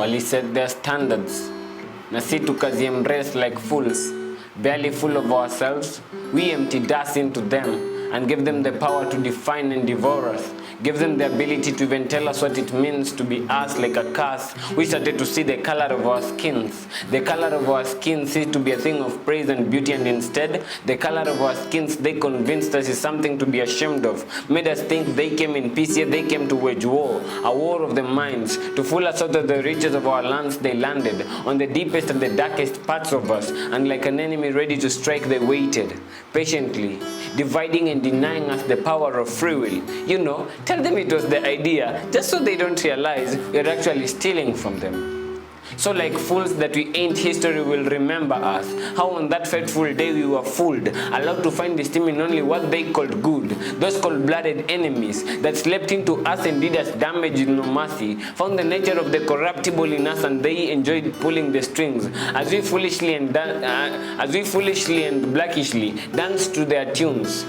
Wali set their standards. Na si tukaziembrace like fools. Barely full of ourselves, we emptied us into them and gave them the power to define and devour us. Give them the ability to even tell us what it means to be us like a curse. We started to see the color of our skins. The color of our skins is to be a thing of praise and beauty, and instead, the color of our skins, they convinced us is something to be ashamed of. Made us think they came in peace, yet they came to wage war. A war of the minds. To fool us out of the riches of our lands, they landed on the deepest and the darkest parts of us. And like an enemy ready to strike, they waited patiently, dividing and denying us the power of free will. You know, tell them it was the idea, just so they don't realize we're actually stealing from them. So like fools that we ain't, history will remember us. How on that fateful day we were fooled, allowed to find esteem in only what they called good. Those cold-blooded enemies that slept into us and did us damage with no mercy, found the nature of the corruptible in us, and they enjoyed pulling the strings. As we foolishly and blackishly danced to their tunes.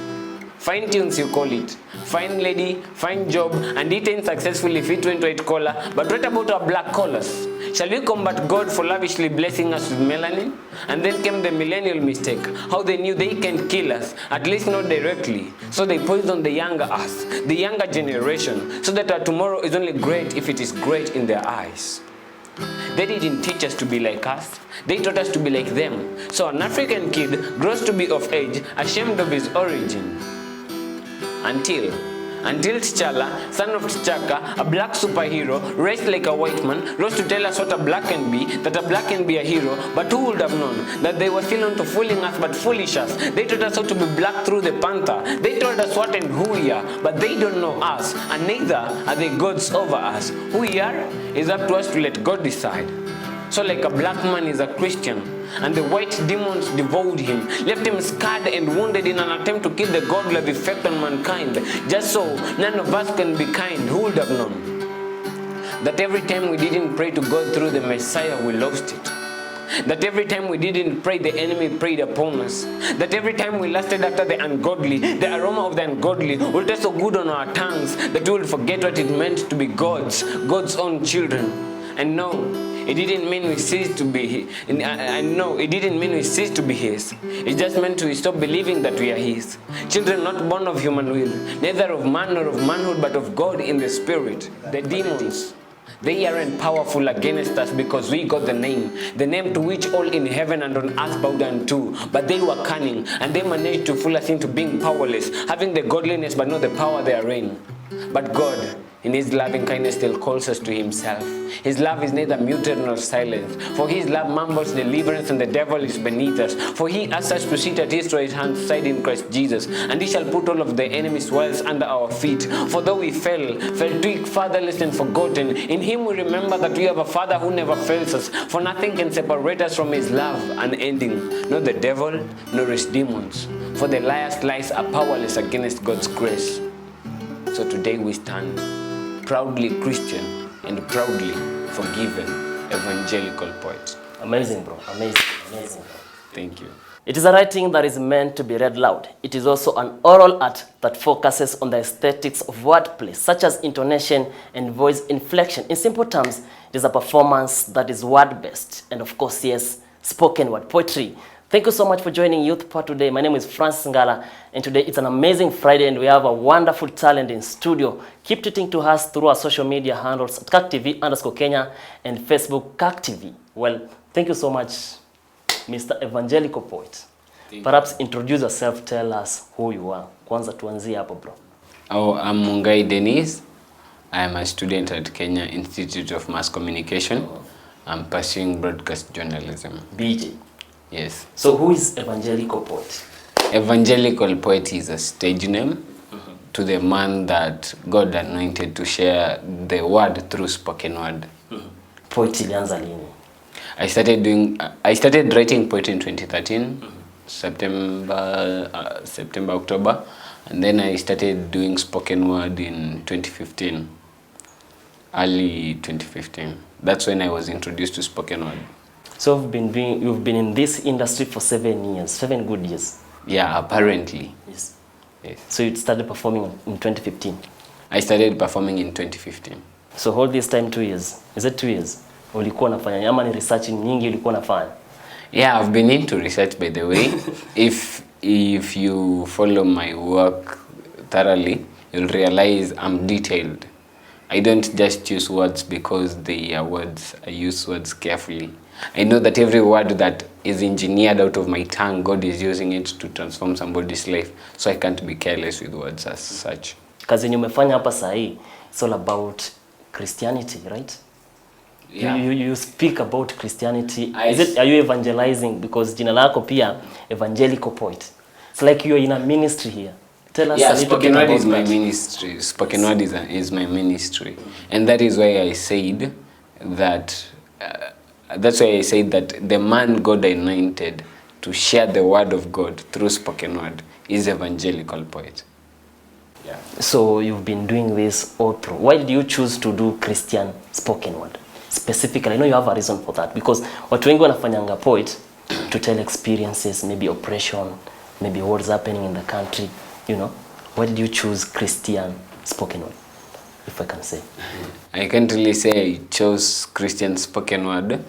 Fine tunes you call it. Fine lady, fine job, and it ain't successful if it went white collar. But what about our black collars? Shall we combat God for lavishly blessing us with melanin? And then came the millennial mistake. How they knew they can kill us, at least not directly. So they poisoned the younger us, the younger generation, so that our tomorrow is only great if it is great in their eyes. They didn't teach us to be like us. They taught us to be like them. So an African kid grows to be of age, ashamed of his origin. Until T'Challa, son of T'Chaka, a black superhero, raised like a white man, rose to tell us what a black can be, that a black can be a hero. But who would have known that they were still on to fooling us but foolish us? They taught us how to be black through the panther. They told us what and who we are, but they don't know us, and neither are they gods over us. Who we are is up to us to let God decide. So like a black man is a Christian, and the white demons devoured him, left him scarred and wounded in an attempt to kill the God-love effect on mankind. Just so none of us can be kind. Who would have known that every time we didn't pray to God through the Messiah, we lost it? That every time we didn't pray, the enemy preyed upon us. That every time we lusted after the ungodly, the aroma of the ungodly will taste so good on our tongues that we will forget what it meant to be God's own children. And no, it didn't mean we ceased to be it didn't mean we ceased to be His. It just meant we stop believing that we are His. Children not born of human will, neither of man nor of manhood, but of God in the Spirit. The demons, they aren't powerful against us because we got the name to which all in heaven and on earth bow down to. But they were cunning, and they managed to fool us into being powerless, having the godliness but not the power therein. But God, in His loving kindness, still calls us to Himself. His love is neither muted nor silent. For His love mumbles deliverance, and the devil is beneath us. For He asks us to sit at His right hand side in Christ Jesus, and He shall put all of the enemy's wiles under our feet. For though we fell weak, fatherless, and forgotten, in Him we remember that we have a Father who never fails us. For nothing can separate us from His love unending, not the devil nor his demons. For the liar's lies are powerless against God's grace. So today we stand proudly Christian and proudly forgiven evangelical poet. Amazing, bro. Amazing, bro. Thank you. It is a writing that is meant to be read loud. It is also an oral art that focuses on the aesthetics of wordplay, such as intonation and voice inflection. In simple terms, it is a performance that is word-based and, of course, yes, spoken word poetry. Thank you so much for joining Youthpad today. My name is Francis Ngala, and today it's an amazing Friday, and we have a wonderful talent in studio. Keep tweeting to us through our social media handles at CACTV_Kenya and Facebook CACTV. Well, thank you so much, Mr. Evangelical Poet. Perhaps introduce yourself, tell us who you are. Kwanza tuanzie hapo, bro. Oh, I'm Mungai Dennis. I am a student at Kenya Institute of Mass Communication. I'm pursuing broadcast journalism. BJ. Yes. So who is Evangelical Poet? Evangelical Poet is a stage name to the man that God anointed to share the word through spoken word. Poet ilianza lini? I started writing poetry in 2013, September, October, and then I started doing spoken word in 2015, early 2015. That's when I was introduced to spoken word. So you've been in this industry for 7 years, 7 good years. Yeah, apparently. Yes. Yes. So you started performing in 2015? I started performing in 2015. So all this time 2 years. Is it 2 years? ulikuwa unafanya ama ni research nyingi ulikuwa unafanya? Yeah, I've been into research, by the way. If you follow my work thoroughly, you'll realize I'm detailed. I don't just choose words because they are words. I use words carefully. I know that every word that is engineered out of my tongue, God is using it to transform somebody's life. So I can't be careless with words as such. Kazi yenye umefanya hapa sahi, it's all about Christianity, right? Yeah. You speak about Christianity. Are you evangelizing? Because jina lako pia Evangelical Poet. It's like you're in a ministry here. Tell us a little bit about is my ministry. Spoken word is my ministry. And that is why I said that the man God anointed to share the word of God through spoken word is Evangelical Poet. Yeah. So you've been doing this all through. Why did you choose to do Christian spoken word? Specifically, I know you have a reason for that, because watu wengi wanafanyanga poet to tell experiences, maybe oppression, maybe what's happening in the country, you know. Why did you choose Christian spoken word, if I can say? I can't really say I chose Christian spoken word.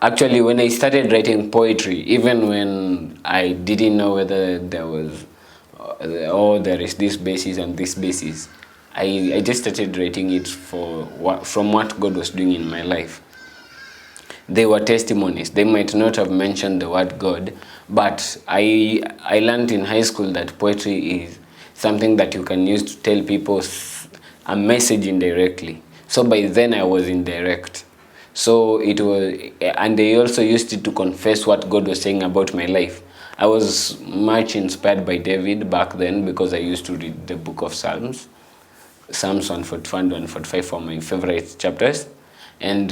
Actually, when I started writing poetry, even when I didn't know whether there was, there is this basis and this basis, I just started writing it from what God was doing in my life. They were testimonies. They might not have mentioned the word God, but I learned in high school that poetry is something that you can use to tell people a message indirectly. So by then I was indirect. So it was, and they also used it to confess what God was saying about my life. I was much inspired by David back then because I used to read the book of Psalms. Psalms 141 and 145 are my favorite chapters. And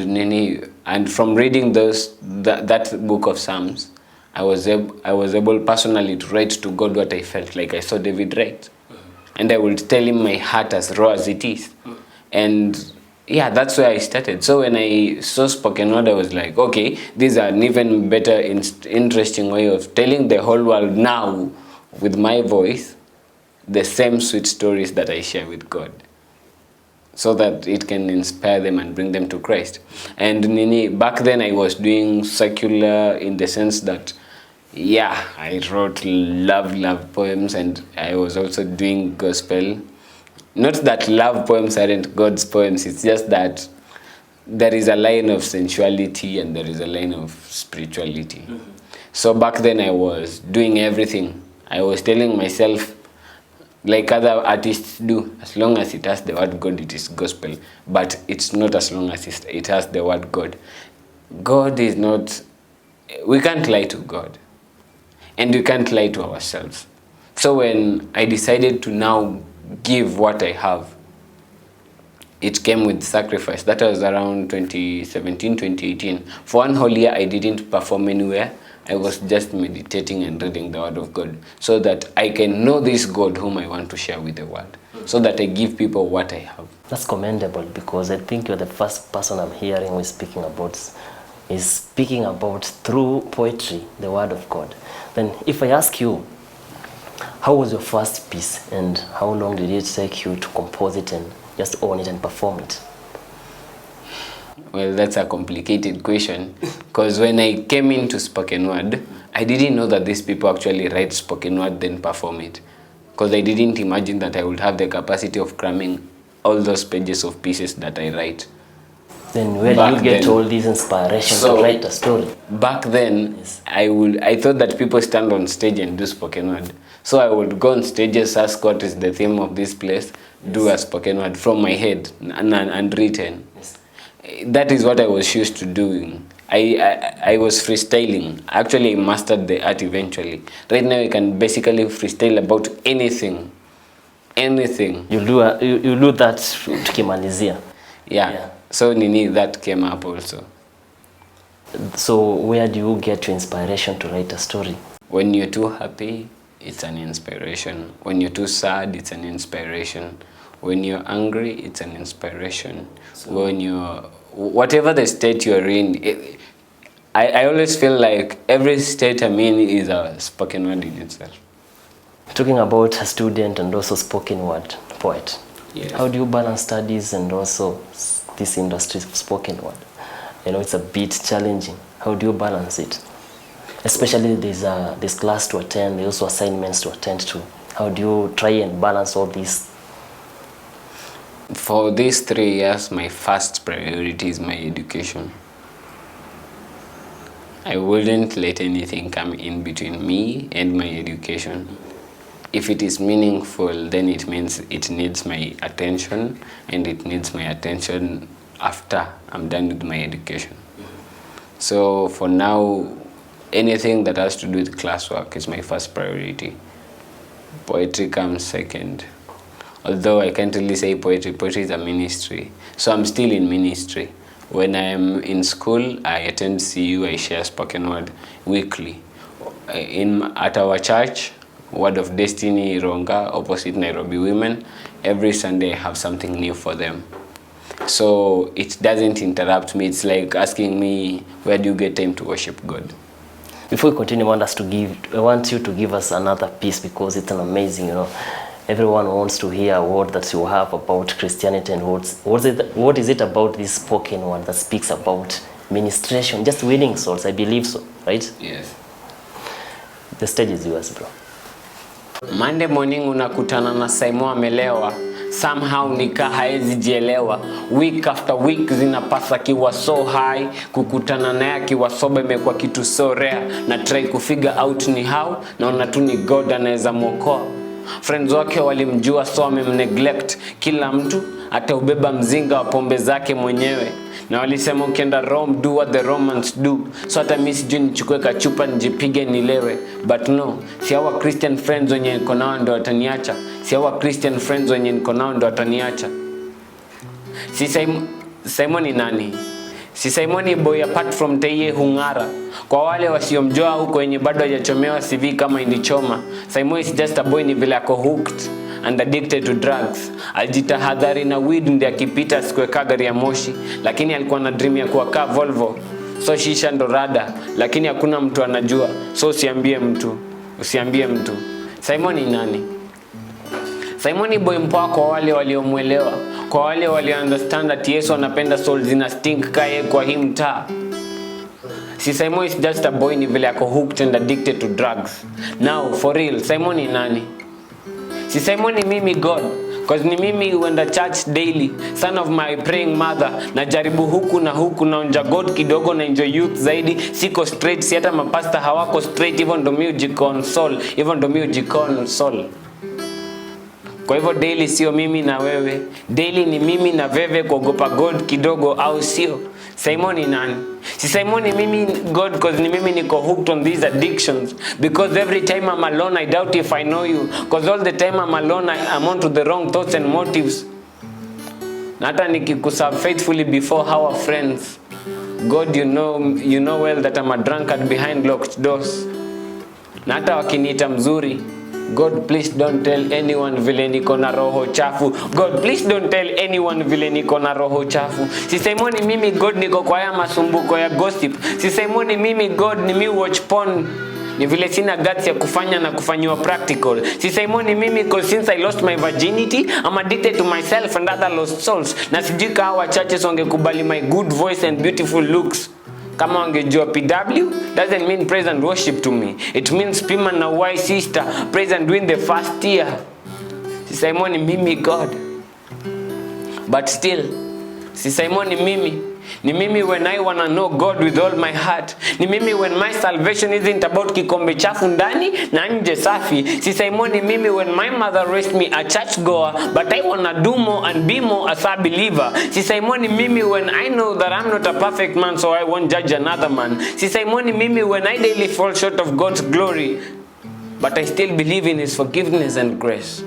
from reading that book of Psalms, I was able personally to write to God what I felt like I saw David write. And I would tell him my heart as raw as it is. And yeah, that's where I started. So when I saw spoken word, I was like, okay, this is an even better, interesting way of telling the whole world now with my voice the same sweet stories that I share with God, so that it can inspire them and bring them to Christ. And back then I was doing secular in the sense that, yeah, I wrote love poems, and I was also doing gospel. Not that love poems aren't God's poems, it's just that there is a line of sensuality and there is a line of spirituality. Mm-hmm. So back then I was doing everything. I was telling myself, like other artists do, as long as it has the word God, it is gospel. But it's not as long as it has the word God. God is not, we can't lie to God. And we can't lie to ourselves. So when I decided to now give what I have, it came with sacrifice. That was around 2017, 2018. For one whole year, I didn't perform anywhere. I was just meditating and reading the word of God, so that I can know this God whom I want to share with the world, so that I give people what I have. That's commendable, because I think you're the first person I'm hearing who is speaking about through poetry, the word of God. Then if I ask you, how was your first piece and how long did it take you to compose it and just own it and perform it? Well, that's a complicated question, because when I came into spoken word, I didn't know that these people actually write spoken word then perform it, because I didn't imagine that I would have the capacity of cramming all those pages of pieces that I write. Then where do you get all these inspiration to write a story? Back then, yes. I thought that people stand on stage and do spoken word. So I would go on stages, ask what is the theme of this place, yes. Do a spoken word from my head and written. Yes. That is what I was used to doing. I was freestyling. Actually, I mastered the art eventually. Right now, I can basically freestyle about anything. Anything. You do that tukimalizia. Yeah. So that came up also. So where do you get your inspiration to write a story? When you're too happy, it's an inspiration. When you're too sad, it's an inspiration. When you're angry, it's an inspiration. So when you're, whatever the state you're in, I always feel like every state I'm in is a spoken word in itself. Talking about a student and also spoken word poet, yes. How do you balance studies and also this industry of spoken word? it's a bit challenging. How do you balance it? Especially there's class to attend, there's also assignments to attend to. How do you try and balance all these? For these 3 years, my first priority is my education. I wouldn't let anything come in between me and my education. If it is meaningful, then it means it needs my attention, and it needs my attention after I'm done with my education. So for now, anything that has to do with classwork is my first priority. Poetry comes second. Although I can't really say poetry is a ministry. So I'm still in ministry. When I'm in school, I attend CU, I share spoken word weekly. At our church, Word of Destiny, Ronga, opposite Nairobi Women, every Sunday I have something new for them. So it doesn't interrupt me. It's like asking me, where do you get time to worship God? Before we continue, I want you to give us another piece, because it's an amazing, everyone wants to hear a word that you have about Christianity, and what is it about this spoken one that speaks about ministration, just winning souls? I believe so, right? Yes. The stage is yours, bro. Monday morning unakutana na Saimo amelewa, somehow nika haezi jielewa. Week after week zinapasa kiwa so high, kukutana naye kiwa soba imekuwa kitu so rare, na try kufigure out ni how, naona tu ni God anaweza mwokoa. Friends wake walimjua, so amemneglect. Kila mtu ataubeba mzinga wa pombe zake mwenyewe, na walisema ukienda Rome do what the Romans do. So hata mimi sijui nichukue kachupa nijipige nilewe, but no, si hawa Christian friends wenye niko nao ndo wataniacha. Si hawa Christian friends wenye niko nao ndo wataniacha. Si Simon ni nani? Si Simon boy apart from Teye hungara. Kwa wale wasiomjua huko wenye bado hajachomewa CV kama ilichoma, Simon is just a boy, ni vile ako hooked and addicted to drugs. Alijitahadhari na weed ndiye akipita sikuweka gari ya moshi, lakini alikuwa na dream ya kuwaka Volvo. So shisha ndo rada, lakini hakuna mtu anajua. So usiambie mtu. Simon ni nani? Simon ni boy mpoa kwa wale waliomwelewa, kwa wale walio understand that Yesu anapenda souls zina stink kaye kwa hii mtaa. Si Simon is just a boy, ni vile ako hooked and addicted to drugs. Now for real, Simon ni nani? Si Simon ni mimi God, cause ni mimi huenda church daily, son of my praying mother. Na jaribu huku na onja God kidogo, na enjoy youth zaidi. Siko straight, si hata mapasta hawako straight, even ndo mi ujikonsole. Kwa hivyo daily sio mimi na wewe, daily ni mimi na veve kuogopa God kidogo, au sio? Simon ni nani? Si Simon ni mimi God, cause ni mimi niko hooked on these addictions. Because every time I'm alone, I doubt if I know you. Cause all the time I'm alone, I'm on to the wrong thoughts and motives. Na hata nikikuserve faithfully before our friends, God, you know well that I'm a drunkard behind locked doors. Na hata wakiniita mzuri, God, please don't tell anyone vile niko na roho chafu. God, please don't tell anyone vile niko na roho chafu. Si Simon ni mimi God, niko kwa ya masumbuko ya gossip. Si Simon ni mimi God, ni mi watch porn, ni vile sina guts ya kufanya na kufanyiwa practical. Si Simon ni mimi cause since I lost my virginity, I'm addicted to myself and other lost souls. Na sijui kawa churches wangekubali my good voice and beautiful looks. Kama wangejua PW doesn't mean praise and worship to me. It means Pima na why sister praise and win the first year. Si Simon ni mimi God, but still si Simon ni mimi. Ni mimi when I wanna know God with all my heart. Ni mimi when my salvation isn't about kikombe chafu ndani na nje safi. Si Simon ni mimi when my mother raised me a church goer, but I wanna do more and be more as a believer. Si Simon ni mimi when I know that I'm not a perfect man, so I won't judge another man. Si Simon ni mimi when I daily fall short of God's glory, but I still believe in His forgiveness and grace.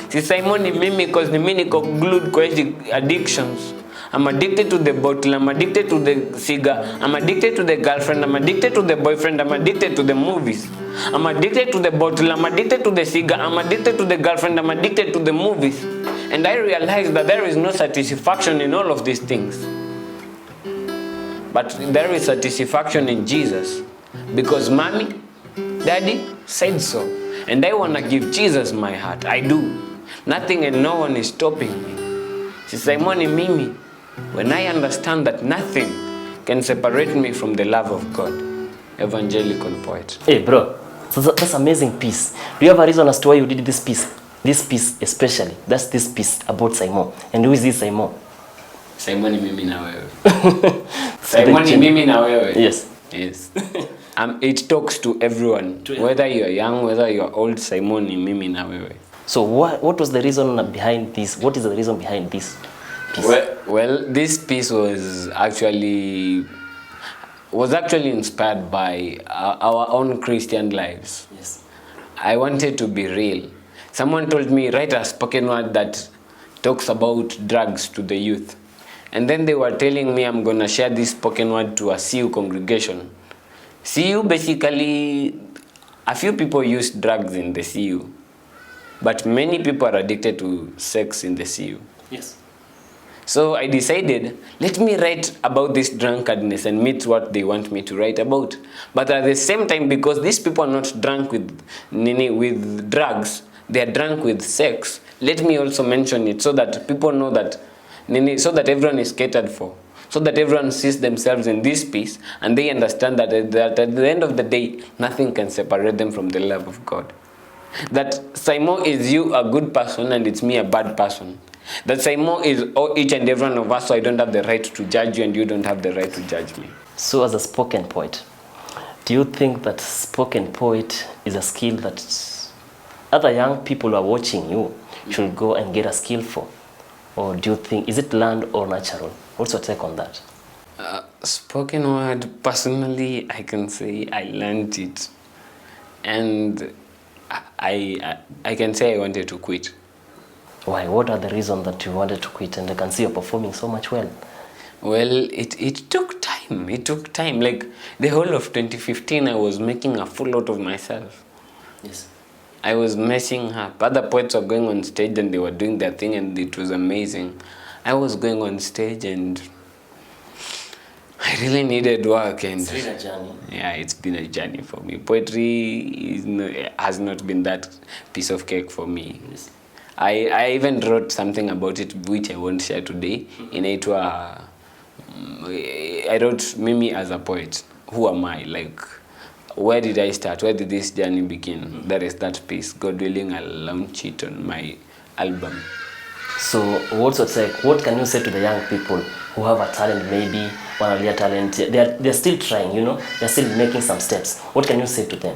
Si Simon ni mimi cause ni mimi niko glued kwa hizi addictions. I'm addicted to the bottle, I'm addicted to the cigar, I'm addicted to the girlfriend, I'm addicted to the boyfriend, I'm addicted to the movies. I'm addicted to the bottle, I'm addicted to the cigar, I'm addicted to the girlfriend, I'm addicted to the movies. And I realize that there is no satisfaction in all of these things. But there is satisfaction in Jesus. Because mommy, daddy said so. And I want to give Jesus my heart. I do. Nothing and no one is stopping me. Si Simon ni mimi when I understand that nothing can separate me from the love of God. Evangelical Poet. Hey, bro, so that's amazing piece. Do you have a reason as to why you did this piece? This piece especially, that's this piece about Simon. And who is this Simon? Simon ni mimi na wewe. Simon ni mimi na wewe. Yes. Yes. It talks to everyone. Whether you're young, whether you're old, Simon ni mimi na wewe. So what was the reason behind this? What is the reason behind this piece? Well, this piece was actually inspired by our own Christian lives. Yes. I wanted to be real. Someone told me, write a spoken word that talks about drugs to the youth. And then they were telling me I'm going to share this spoken word to a CU congregation. CU, basically, a few people use drugs in the CU. But many people are addicted to sex in the CU. Yes. So I decided, let me write about this drunkardness and meet what they want me to write about. But at the same time, because these people are not drunk with drugs, they are drunk with sex, let me also mention it so that people know that, so that everyone is catered for. So that everyone sees themselves in this piece and they understand that at the end of the day, nothing can separate them from the love of God. That Simon is you a good person and it's me a bad person. That Simon is each and every one of us, so I don't have the right to judge you and you don't have the right to judge me. So as a spoken poet, do you think that spoken poet is a skill that other young people who are watching you should go and get a skill for? Or do you think, is it learned or natural? What's your take on that? Spoken word, personally, I can say I learned it. And I can say I wanted to quit. Why? What are the reasons that you wanted to quit? And I can see you're performing so much well. Well, it took time. It took time. Like the whole of 2015, I was making a fool out of myself. Yes. I was messing up. Other poets were going on stage and they were doing their thing and it was amazing. I was going on stage and I really needed work. And It's been a journey. Yeah, it's been a journey for me. Poetry has not been that piece of cake for me. Yes. I even wrote something about it which I won't share today. I wrote Mimi as a poet. Who am I? Like, where did I start? Where did this journey begin? That is that piece. God willing, I'll launch it on my album. So what can you say to the young people who have a talent, maybe one earlier talent? They're still trying, they're still making some steps. What can you say to them?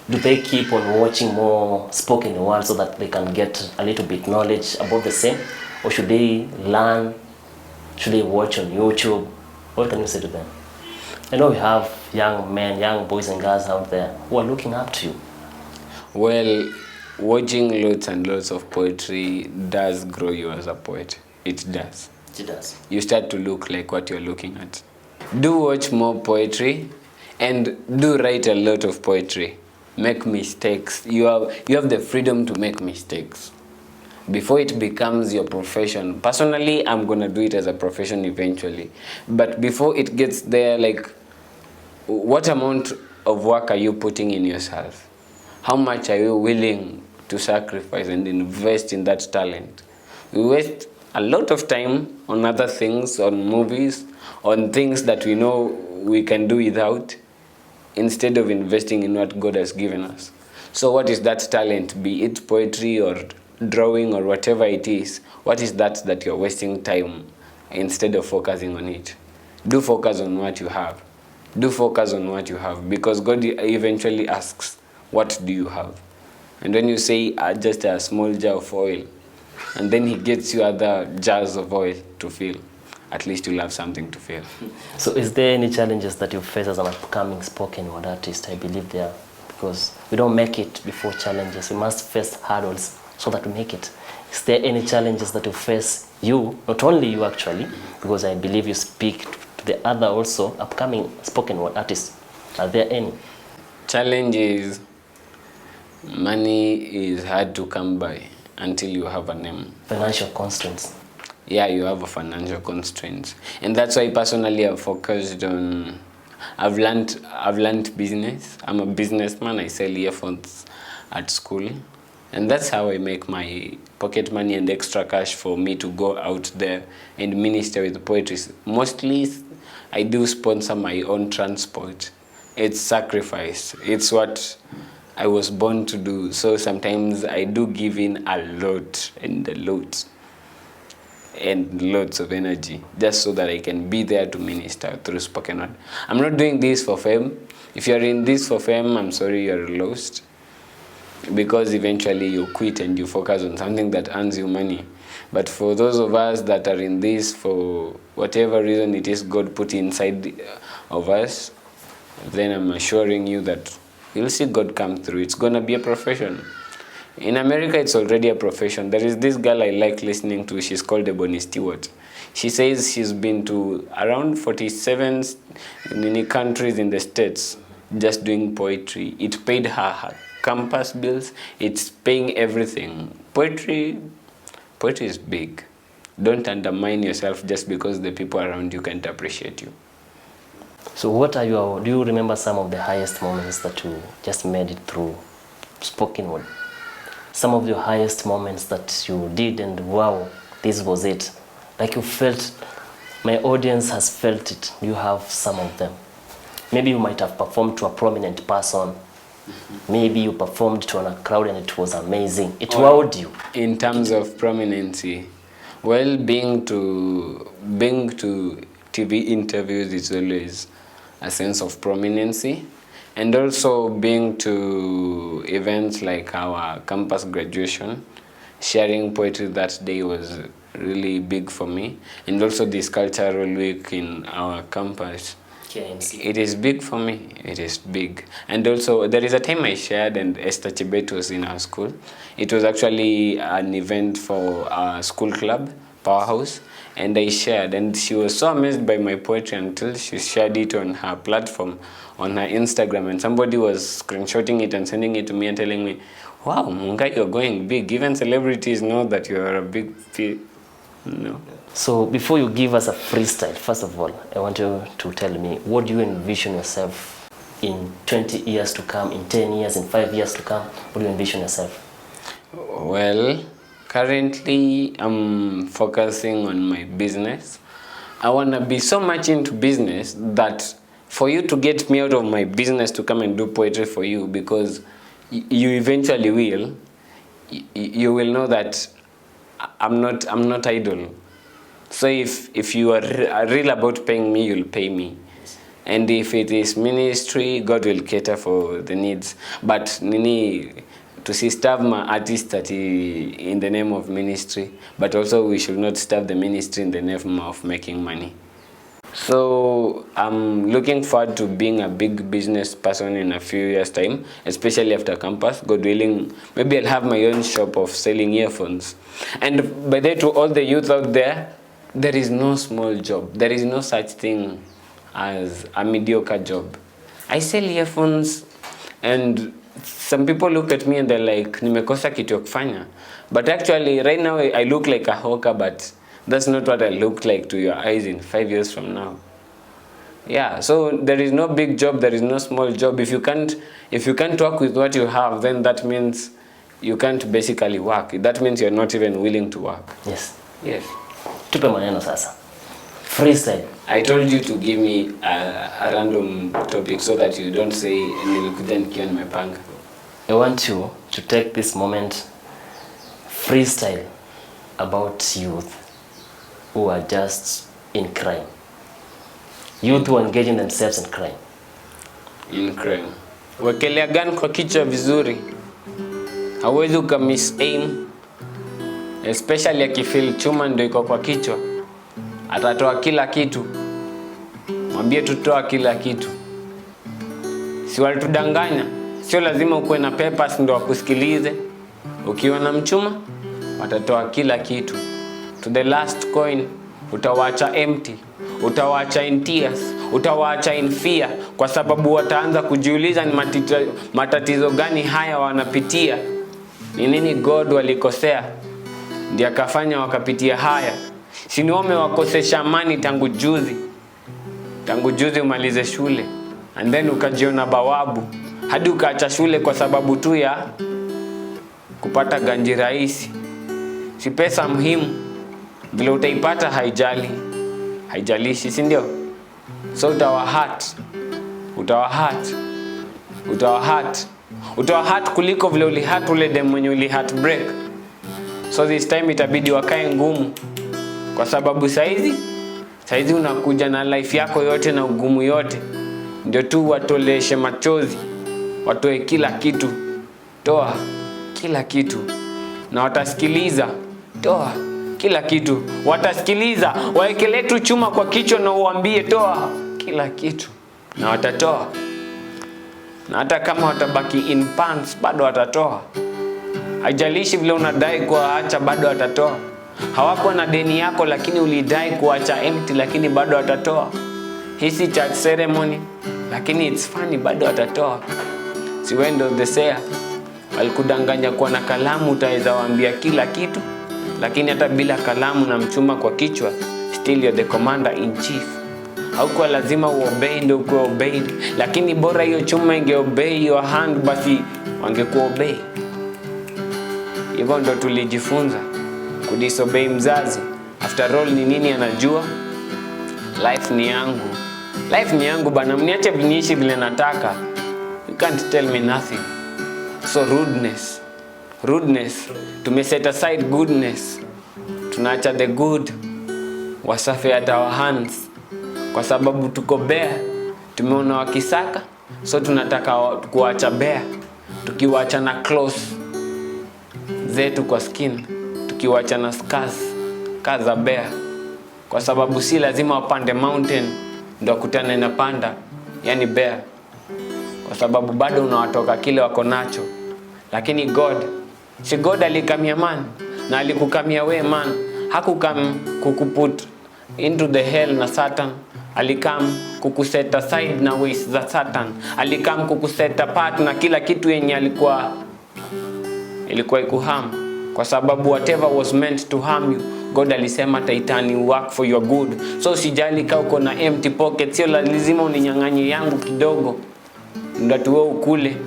Do they keep on watching more spoken word so that they can get a little bit knowledge about the same? Or should they learn? Should they watch on YouTube? What can you say to them? I know we have young men, young boys and girls out there who are looking up to you. Well, watching lots and lots of poetry does grow you as a poet. It does. It does. You start to look like what you're looking at. Do watch more poetry and do write a lot of poetry. Make mistakes. You have the freedom to make mistakes before it becomes your profession. Personally, I'm gonna do it as a profession eventually. But before it gets there, like, what amount of work are you putting in yourself? How much are you willing to sacrifice and invest in that talent? We waste a lot of time on other things, on movies, on things that we know we can do without, instead of investing in what God has given us. So what is that talent, be it poetry or drawing or whatever it is? What is that you're wasting time instead of focusing on it? Do focus on what you have. Do focus on what you have, because God eventually asks, what do you have? And when you say just a small jar of oil, and then he gets you other jars of oil to fill, at least you'll have something to fill. So is there any challenges that you face as an upcoming spoken word artist? I believe there are, because we don't make it before challenges. We must face hurdles so that we make it. Is there any challenges that you face, you, not only you actually, because I believe you speak to the other also upcoming spoken word artists. Are there any? Challenge is money is hard to come by until you have a name. Financial constraints. Yeah, you have a financial constraints. And that's why personally I've focused on, I've learned business. I'm a businessman. I sell earphones at school. And that's how I make my pocket money and extra cash for me to go out there and minister with poetry. Mostly, I do sponsor my own transport. It's sacrifice. It's what I was born to do. So sometimes I do give in a lot and lots of energy just so that I can be there to minister through spoken word. I'm not doing this for fame. If you're in this for fame, I'm sorry, you're lost. Because eventually you quit and you focus on something that earns you money. But for those of us that are in this for whatever reason it is God put inside of us, then I'm assuring you that you'll see God come through. It's going to be a profession. In America, it's already a profession. There is this girl I like listening to. She's called Ebony Stewart. She says she's been to around 47 countries in the States just doing poetry. It paid her campus bills. It's paying everything. Poetry is big. Don't undermine yourself just because the people around you can't appreciate you. So do you remember some of the highest moments that you just made it through spoken word? Some of your highest moments that you did and wow, this was it. Like you felt, my audience has felt it. You have some of them. Maybe you might have performed to a prominent person. Maybe you performed to a crowd and it was amazing. It wowed you. In terms of prominency, well, being to TV interviews is always a sense of prominency. And also being to events like our campus graduation, sharing poetry that day was really big for me. And also this cultural week in our campus. It is big for me. It is big. And also, there is a time I shared, and Esther Chibet was in our school. It was actually an event for our school club, Powerhouse, and I shared. And she was so amazed by my poetry until she shared it on her platform, on her Instagram. And somebody was screenshotting it and sending it to me and telling me, wow, Mungai, you're going big. Even celebrities know that you're a big no. So before you give us a freestyle, first of all, I want you to tell me, what do you envision yourself in 20 years to come, in 10 years, in 5 years to come? What do you envision yourself? Well, currently I'm focusing on my business. I want to be so much into business that for you to get me out of my business to come and do poetry for you, because you eventually will, you will know that I'm not idle. So if you are real about paying me, you'll pay me. And if it is ministry, God will cater for the needs. But nini to starve my artist in the name of ministry, but also we should not starve the ministry in the name of making money. So I'm looking forward to being a big business person in a few years' time, especially after campus. God willing, maybe I'll have my own shop of selling earphones. And by the way, to all the youth out there, there is no small job. There is no such thing as a mediocre job. I sell earphones, and some people look at me and they're like, nimekosa kitu ya kufanya. But actually, right now, I look like a hawker, but that's not what I look like to your eyes in 5 years from now. Yeah, so there is no big job, there is no small job. If you can't work with what you have, then that means you can't basically work. That means you're not even willing to work. Yes. Yes. Tupe maneno sasa. Freestyle. I told you to give me a random topic so that you don't say nilikuja nikiwa nimepanga. I want you to take this moment, freestyle about youth who are just in crime. Youth who are engaging themselves in crime. In crime. Wekelea gun kwa kichwa vizuri. Hawezi ukamiss aim. Especially akifeel chuma ndio iko kwa kichwa. Atatoa kila kitu. Mwambie tutoa kila kitu. Si walitudanganya. Sio lazima ukuwe na papers ndio wakusikilize. Ukiwa na mchuma, watatoa kila kitu. To the last coin, utawacha empty. Utawacha in tears. Utawacha in fear. Kwa sababu wataanza kujiuliza ni matatizo gani haya wanapitia. Ni nini God walikosea ndiye akafanya wakapitia haya. Si ni wamewakosesha amani tangu juzi umalize shule, and then ukajiona bawabu hadi ukaacha shule kwa sababu tu ya kupata ganji rahisi. Si pesa muhimu, vile utaipata haijalishi, si ndio? So utawa hurt kuliko vile ulihurt ule dem mwenye ulihurt break. So this time itabidi wakae ngumu, kwa sababu saizi unakuja na life yako yote na ugumu yote, ndio tu watoleshe machozi, watoe kila kitu. Toa kila kitu na watasikiliza. Toa kila kitu, watasikiliza. Waekele tu chuma kwa kichwa na uambie toa kila kitu, na watatoa. Na hata kama watabaki in pants, bado watatoa. Haijalishi vile unadai kuacha, bado watatoa. Hawako na deni yako, lakini ulidai kuacha empty, lakini bado watatoa. Hisi church ceremony, lakini it's funny, bado watatoa. Si wendo the say, walikudanganya kuwa na kalamu utaweza waambia kila kitu, lakini hata bila kalamu na mchuma kwa kichwa, still you're the commander in chief. Haukuwa lazima uobey ndio kuwa obeyed, lakini bora hiyo chuma ingeobey your hand, basi wangekuwa obey. Hivyo ndo tulijifunza kudisobey mzazi. After all, ni nini anajua? Life ni yangu bana, mniache niishi vile nataka. You can't tell me nothing. So rudeness, tumeset aside goodness. Tunaacha the good wasafe at our hands, kwa sababu tuko bare. Tumeona wakisaka, so tunataka kuacha bare. Tukiwacha na clothes zetu kwa skin, tukiwacha na scars kaza bare, kwa sababu si lazima wapande mountain ndio kutane na panda, yani bare. Kwa sababu bado unawatoka kile wako nacho. Lakini God alikamia man, na alikukamia we man. Hakukam kukuput into the hell na Satan. Alikam kukuset aside na ways za Satan. Alikam kukuset apart na kila kitu yenye ilikuwa ikuharm. Kwa sababu whatever was meant to harm you, God alisema taitani work for your good. So sijali kama uko na empty pocket, sio lazima uninyang'anye yangu kidogo ndio wewe ukule.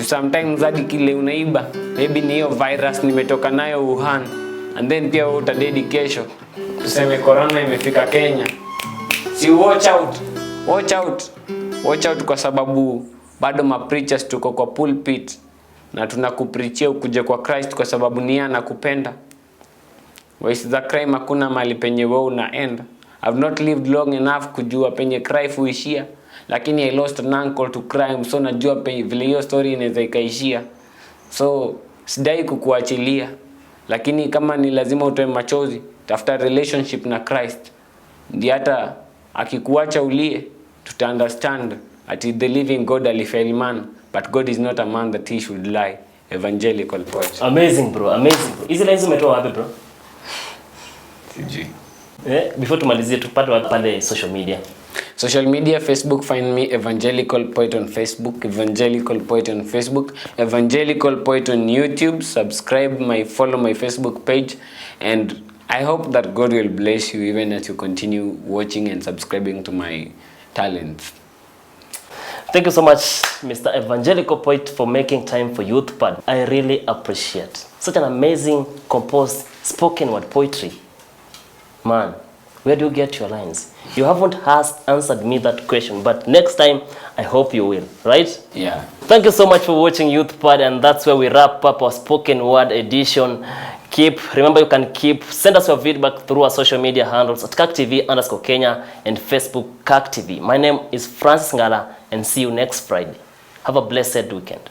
Sometimes hadi kile unaiba, maybe ni hiyo virus nimetoka nayo Wuhan, and then pia wewe utadedi kesho tuseme corona imefika Kenya. Si watch out, kwa sababu bado preachers tuko kwa pulpit na tunakupreachia ukuje kwa Christ, kwa sababu ni yeye anakupenda. Ways za crime hakuna mali penye wewe unaenda. I've not lived long enough kujua penye crime huishia, lakini I lost an uncle to crime, so najua vile hiyo story inaweza ikaishia. So sidai kukuachilia, lakini kama ni lazima utoe machozi, tafuta relationship na Christ. Ndi hata akikuacha ulie, tuta understand at the living God alifail man, but God is not a man that he should lie. Evangelical Poet. Amazing bro. Hizi lines umetoa wapi bro? Sijui. Before tumalizie, tupate wapi pale social media? Social media, Facebook, find me Evangelical Poet on Facebook, Evangelical Poet on Facebook, Evangelical Poet on YouTube. Subscribe, follow my Facebook page, and I hope that God will bless you even as you continue watching and subscribing to my talents. Thank you so much, Mr. Evangelical Poet, for making time for Youthpad. I really appreciate such an amazing composed spoken word poetry. Man, where do you get your lines? You haven't answered me that question, but next time I hope you will, right? Yeah. Thank you so much for watching Youthpad, and that's where we wrap up our spoken word edition. Remember, you can send us your feedback through our social media handles at KakTV_Kenya and Facebook KakTV. My name is Francis Ngala, and see you next Friday. Have a blessed weekend.